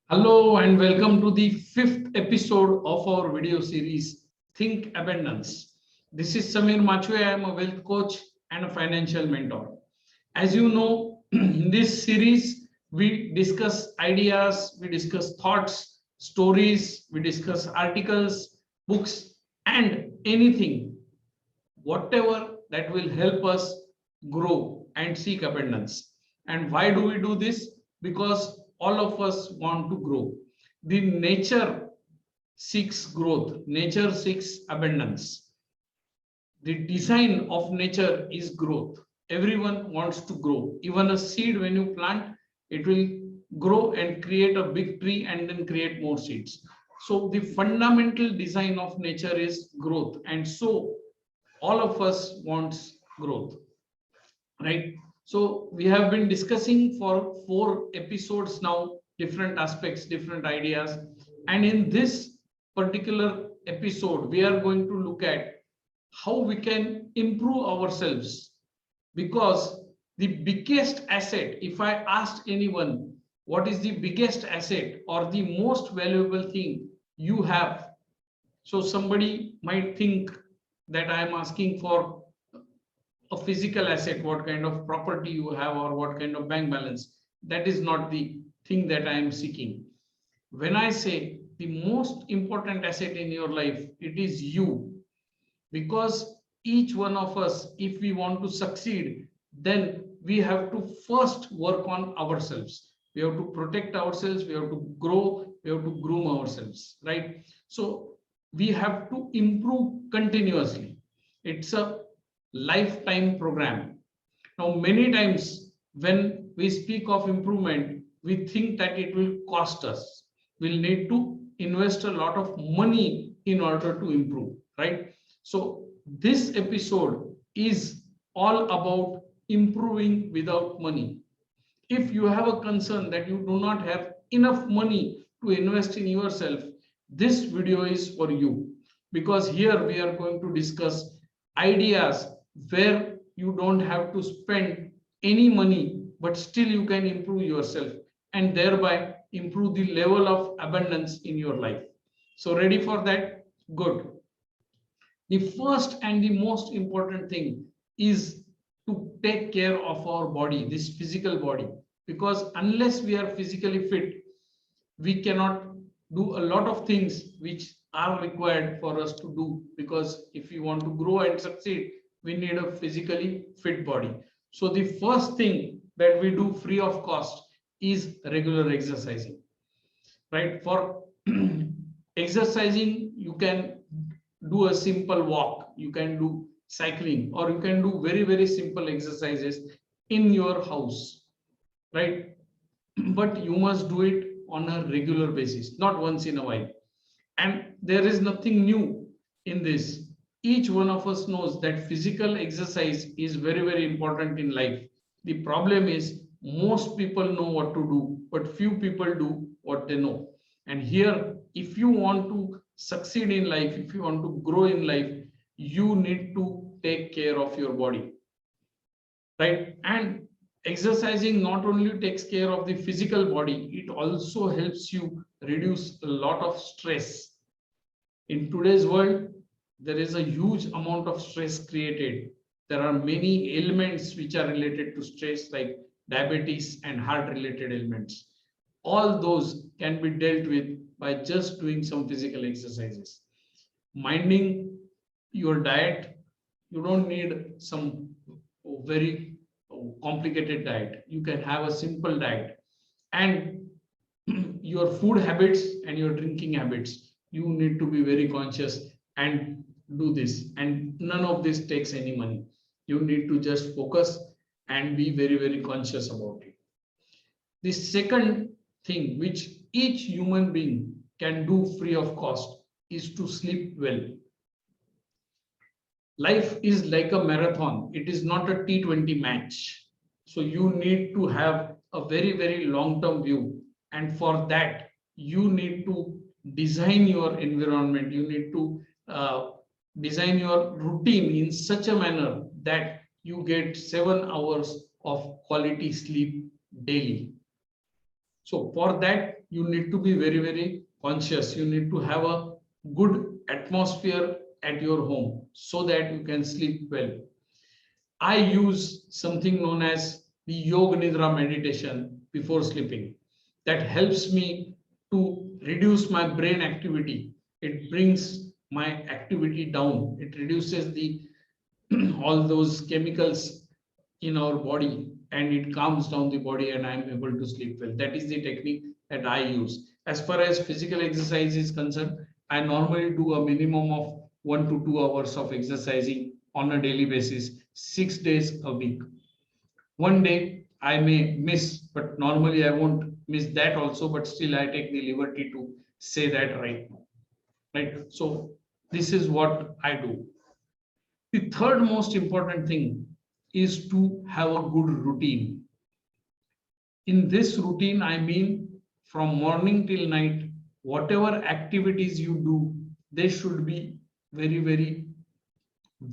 Hello and welcome to the fifth episode of our video series, Think Abundance. This is Samir Machwe. I am a wealth coach and a financial mentor. As you know, in this series, we discuss ideas, we discuss thoughts, stories, we discuss articles, books, and anything, whatever that will help us grow and seek abundance. And why do we do this? Because all of us want to grow. The nature seeks growth, nature seeks abundance. The design of nature is growth. Everyone wants to grow. Even a seed, when you plant, it will grow and create a big tree and then create more seeds. So the fundamental design of nature is growth, and so all of us wants growth, right? So we have been discussing for 4 episodes now, different aspects, different ideas, and in this particular episode we are going to look at how we can improve ourselves. Because the biggest asset, if I asked anyone what is the biggest asset or the most valuable thing you have, so somebody might think that I am asking for a physical asset, what kind of property you have or what kind of bank balance. That is not the thing that I am seeking. When I say the most important asset in your life, it is you. Because each one of us, if we want to succeed, then we have to first work on ourselves. We have to protect ourselves, we have to grow, we have to groom ourselves, right? So we have to improve continuously. It's a lifetime program. Now, many times when we speak of improvement, we think that it will cost us. We'll need to invest a lot of money in order to improve, right? So this episode is all about improving without money. If you have a concern that you do not have enough money to invest in yourself, this video is for you. Because here we are going to discuss ideas where you don't have to spend any money, but still you can improve yourself and thereby improve the level of abundance in your life. So ready for that? Good. The first and the most important thing is to take care of our body, this physical body, because unless we are physically fit, we cannot do a lot of things which are required for us to do. Because if we want to grow and succeed, we need a physically fit body. So the first thing that we do free of cost is regular exercising, right? For exercising, you can do a simple walk, you can do cycling, or you can do very simple exercises in your house, right? But you must do it on a regular basis, not once in a while. And there is nothing new in this. Each one of us knows that physical exercise is very important in life. The problem is most people know what to do, but few people do what they know. And here, if you want to succeed in life, if you want to grow in life, you need to take care of your body, right? And exercising not only takes care of the physical body, it also helps you reduce a lot of stress. In today's world, there is a huge amount of stress created. There are many ailments which are related to stress, like diabetes and heart related ailments. All those can be dealt with by just doing some physical exercises. Minding your diet, you don't need some very complicated diet. You can have a simple diet. And your food habits and your drinking habits, you need to be very conscious and do this. And none of this takes any money. You need to just focus and be very conscious about it. The second thing which each human being can do free of cost is to sleep well. Life is like a marathon. It is not a T20 match. So you need to have a very long-term view. And for that, you need to design your environment. You need to design your routine in such a manner that you get 7 hours of quality sleep daily. So for that, you need to be very, very conscious. You need to have a good atmosphere at your home so that you can sleep well. I use something known as the Yoga Nidra meditation before sleeping. That helps me to reduce my brain activity. It brings my activity down. It reduces the all those chemicals in our body and it calms down the body and I'm able to sleep well. That is the technique that I use. As far as physical exercise is concerned, I normally do a minimum of 1 to 2 hours of exercising on a daily basis, 6 days a week. One day I may miss, but normally I won't miss that also, but still I take the liberty to say that right now. Right. So this is what I do. The third most important thing is to have a good routine. In this routine, I mean from morning till night, whatever activities you do, they should be very, very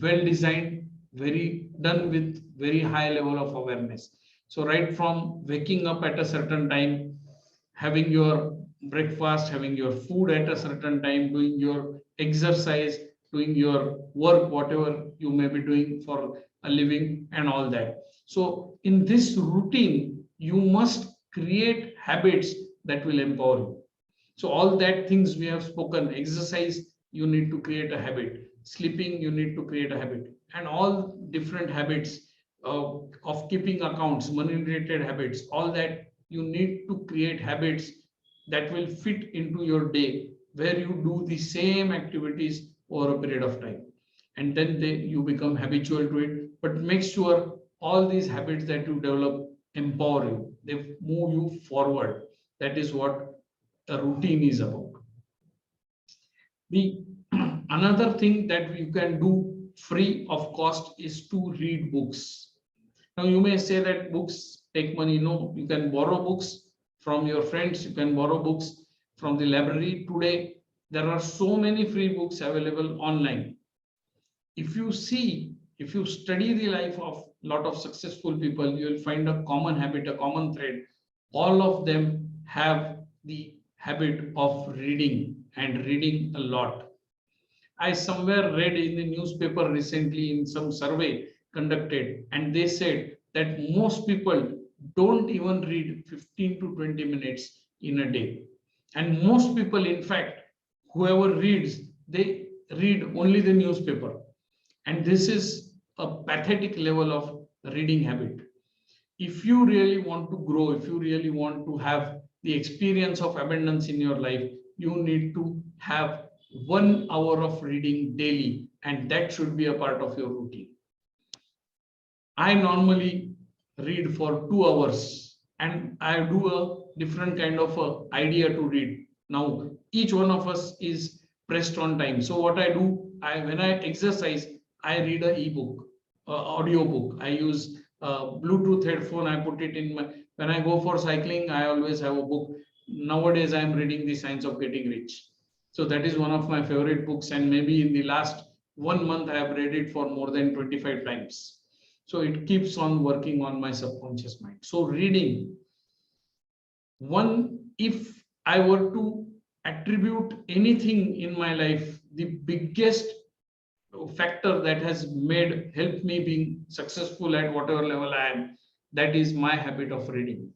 well designed, very done with very high level of awareness. So right from waking up at a certain time, having your breakfast, having your food at a certain time, doing your exercise, doing your work, whatever you may be doing for a living and all that. So in this routine, you must create habits that will empower you. So all that things we have spoken, exercise, you need to create a habit. Sleeping, you need to create a habit. And all different habits of keeping accounts, money related habits, all that you need to create habits that will fit into your day where you do the same activities over a period of time. And then you become habitual to it. But make sure all these habits that you develop empower you, they move you forward. That is what a routine is about. The another thing that you can do free of cost is to read books. Now you may say that books take money. No, you can borrow books from your friends, you can borrow books from the library. Today, there are so many free books available online. If you see, if you study the life of a lot of successful people, you will find a common habit, a common thread. All of them have the habit of reading and reading a lot. I somewhere read in the newspaper recently in some survey conducted, and they said that most people don't even read 15 to 20 minutes in a day. And most people, in fact, whoever reads, they read only the newspaper. And this is a pathetic level of reading habit. If you really want to grow, if you really want to have the experience of abundance in your life, you need to have 1 hour of reading daily, and that should be a part of your routine. I normally read for 2 hours and I do a different kind of a idea to read. Now, each one of us is pressed on time. So what I do, when I exercise, I read an ebook, audio book. I use Bluetooth headphone. I put it in my, when I go for cycling, I always have a book. Nowadays, I'm reading The Science of Getting Rich. So that is one of my favorite books. And maybe in the last 1 month, I have read it for more than 25 times. So it keeps on working on my subconscious mind. So reading, if I were to attribute anything in my life, the biggest factor that has helped me being successful at whatever level I am, that is my habit of reading.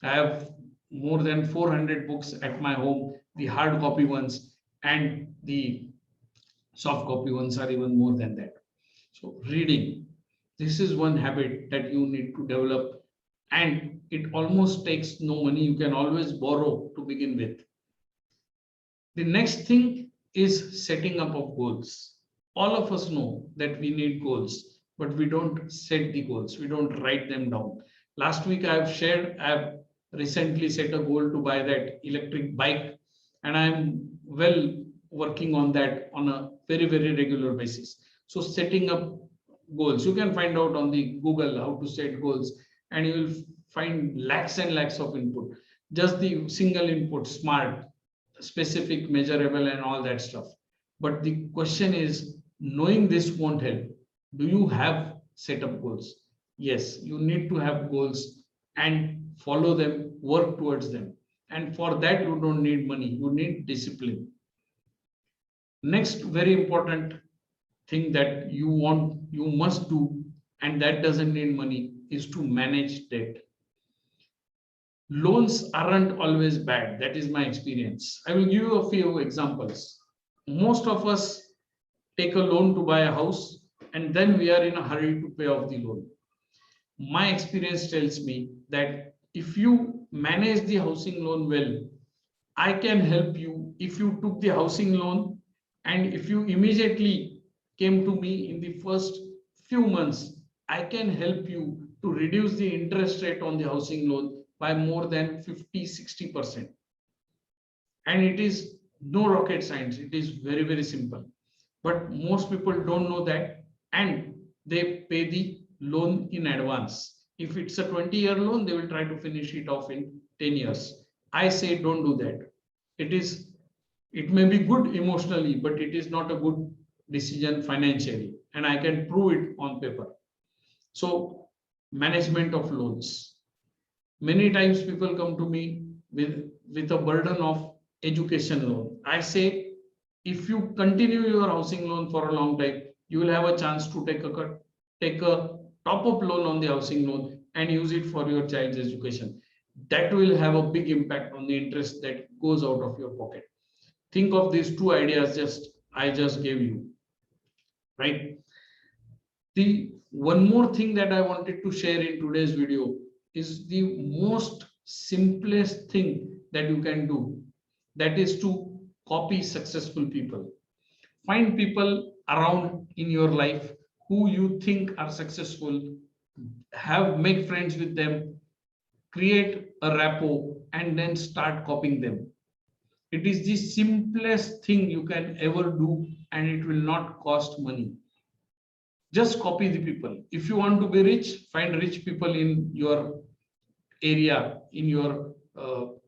I have more than 400 books at my home, the hard copy ones, and the soft copy ones are even more than that. So reading, this is one habit that you need to develop, and it almost takes no money. You can always borrow to begin with. The next thing is setting up of goals. All of us know that we need goals, but we don't set the goals. We don't write them down. Last week I have recently set a goal to buy that electric bike, and I'm well working on that on a very, very regular basis. So setting up goals, you can find out on the Google how to set goals, and you will find lakhs and lakhs of input. Just the single input, SMART, specific, measurable, and all that stuff. But the question is, knowing this won't help. Do you have set up goals? Yes, you need to have goals and follow them work towards them. And for that, you don't need money, you need discipline. Next very important thing that you must do, and that doesn't need money, is to manage debt. Loans aren't always bad. That is my experience. I will give you a few examples. Most of us take a loan to buy a house, and then we are in a hurry to pay off the loan. My experience tells me that if you manage the housing loan well, I can help you. If you took the housing loan and if you immediately came to me in the first few months, I can help you to reduce the interest rate on the housing loan by more than 50-60%. And it is no rocket science. It is very, very simple. But most people don't know that, and they pay the loan in advance. If it's a 20-year loan, they will try to finish it off in 10 years. I say don't do that. It may be good emotionally, but it is not a good decision financially, and I can prove it on paper. So, management of loans. Many times people come to me with a burden of education loan. I say, if you continue your housing loan for a long time, you will have a chance to take a top-up loan on the housing loan and use it for your child's education. That will have a big impact on the interest that goes out of your pocket. Think of these two ideas I just gave you, right? The one more thing that I wanted to share in today's video is the most simplest thing that you can do. That is to copy successful people. Find people around in your life who you think are successful, make friends with them, create a rapport, and then start copying them. It is the simplest thing you can ever do, and it will not cost money. Just copy the people. If you want to be rich, find rich people in your area, in your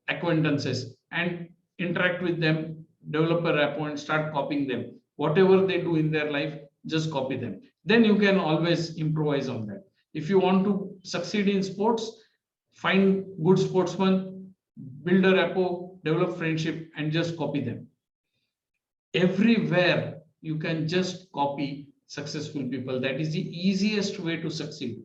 acquaintances, and interact with them, develop a rapport, and start copying them. Whatever they do in their life, just copy them. Then you can always improvise on that. If you want to succeed in sports, find good sportsmen, build a rapport, develop friendship, and just copy them. Everywhere you can just copy successful people. That is the easiest way to succeed,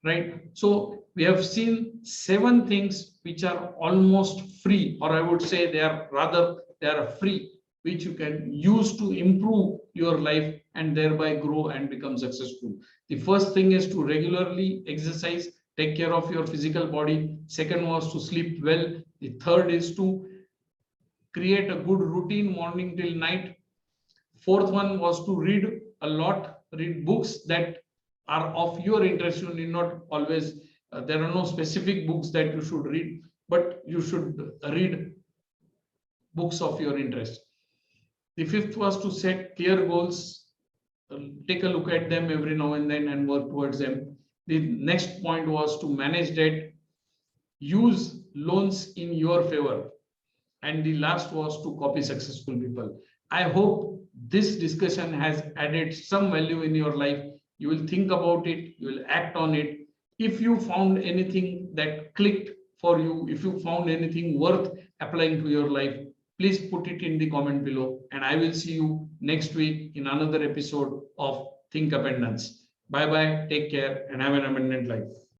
right? So we have seen 7 things which are almost free, or I would say they are free, which you can use to improve your life and thereby grow and become successful. The first thing is to regularly exercise, take care of your physical body. Second was to sleep well. The third is to create a good routine morning till night. Fourth one was to read a lot, read books that are of your interest. You need not always, there are no specific books that you should read, but you should read books of your interest. The fifth was to set clear goals, take a look at them every now and then and work towards them. The next point was to manage debt, use loans in your favor. And the last was to copy successful people. I hope this discussion has added some value in your life. You will think about it, you will act on it. If you found anything that clicked for you, if you found anything worth applying to your life, please put it in the comment below, and I will see you next week in another episode of Think Abundance. Bye bye, take care, and have an abundant life.